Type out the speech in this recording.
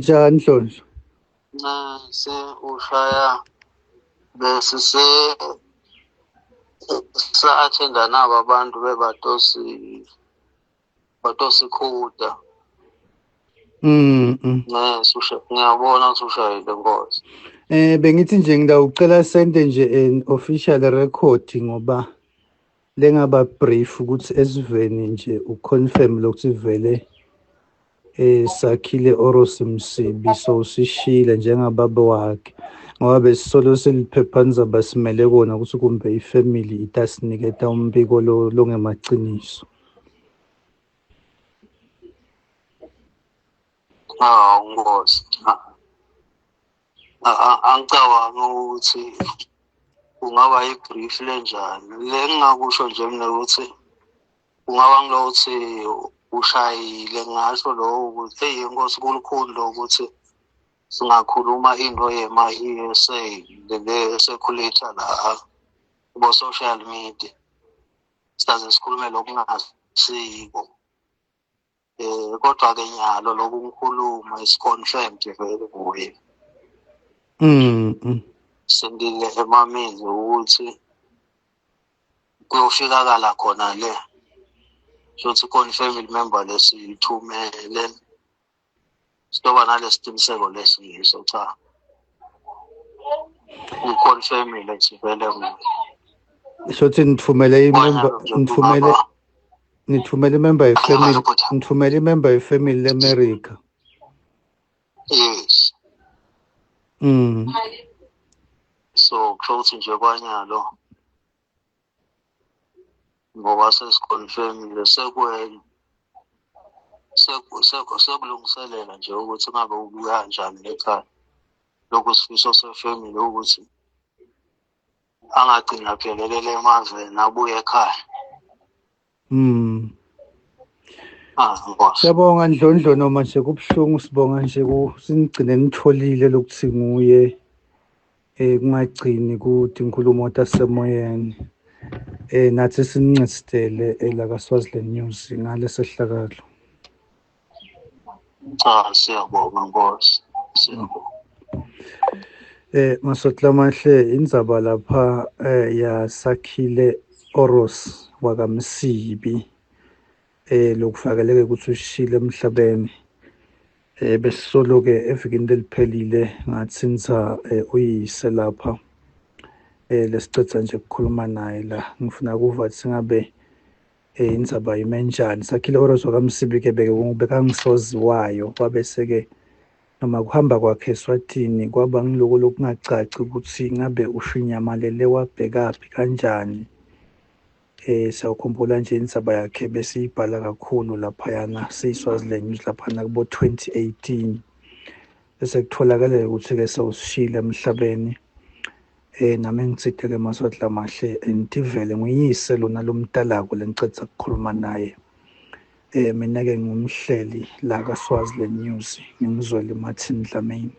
Njani Nhlonhlo? Se ushaya bese sa-attenda nabo abantu batosikuda. Ngiyabona ukuthi ushayile Nkosi. Bengithi nje ngidawucela sente nje an official record ngoba lengaba brief ukuthi esiveni nje uconfirm lokuthi vele sakhile Oros Msibi so sishile njengababa wakhe ngoba besisolo seliphephanisa basimele kona ukuthi kumbe ifamily itasiniketa umbiko longemaciniso. Nkosi. Angicabangi ukuthi kungaba yibrief lenjani. Le ngingakusho nje mina ukuthi kungaba ngilokuthi ushayile ngasho lokho ukuthi Nkosi kulukhulu lokuthi singakhuluma into yema-hearsay le circulator la kubo-social media. Sizaze sikhulume lokungasiko. Kodwa-ke nyalo lokhu ngikhuluma is-confirmed vele kuye. Sendile emamini ukuthi kuyofikakala khona le. Shothi khona family member lesithumele. Sitoba nalesiqiniseko lesiyiso cha. Ngiconfirmile nje vele mina. Shothi nithumele imember yefamily, nithumele imember yefamily le-America. Yes. So kusho ukuthi nje kwanyalo ngoba sesiconfirmile sekulungiselela nje ukuthi ngabe ubuya kanjani ekhaya. Lokhu sifiso sefamily ukuthi angagcina aphelelele emazweni abuye ekhaya. Siyabonga Ndlondlo noma nje kubuhlungu sibonga nje sinigcine nitholile lokuthi nguye kungagcini kuthi inkulumo tasemoyeni nathi sinincestele la kaSwaziland News ngale sehlakalo. Siyabonga Nkosi. Masotla mahle indzaba lapha yasakhile Oros wakamsibi lokufakeleke ukuthi ushile emhlabeni besisolo ke evikini leliphelile ngatsinza uyise lapha lesicetha nje ukukhuluma naye la ngifuna kuva ukuthi singabe indzaba imenjani. Sakhile Oros wakamsibi ke bekangisoziwayo kwabese ke noma kuhamba kwakhe eSwatini kwaba ngiloko lokungacaci ukuthi ngabe ushinyamalele wabhekaphi kanjani. Sawukhumbula nje indzaba yakhe besiyibhala kakhulu laphayana siyiSwaziland News laphana kubo 2018 bese kutholakala ukuthi ke sawusishile emhlabeni. Nami ngitsite ke Masotla mahle ntivele nguyise lona lomtalako lengicetha ukukhuluma naye. Mina ke ngumhleli la kaSwaziland News ngingizwele Martin Dlamini.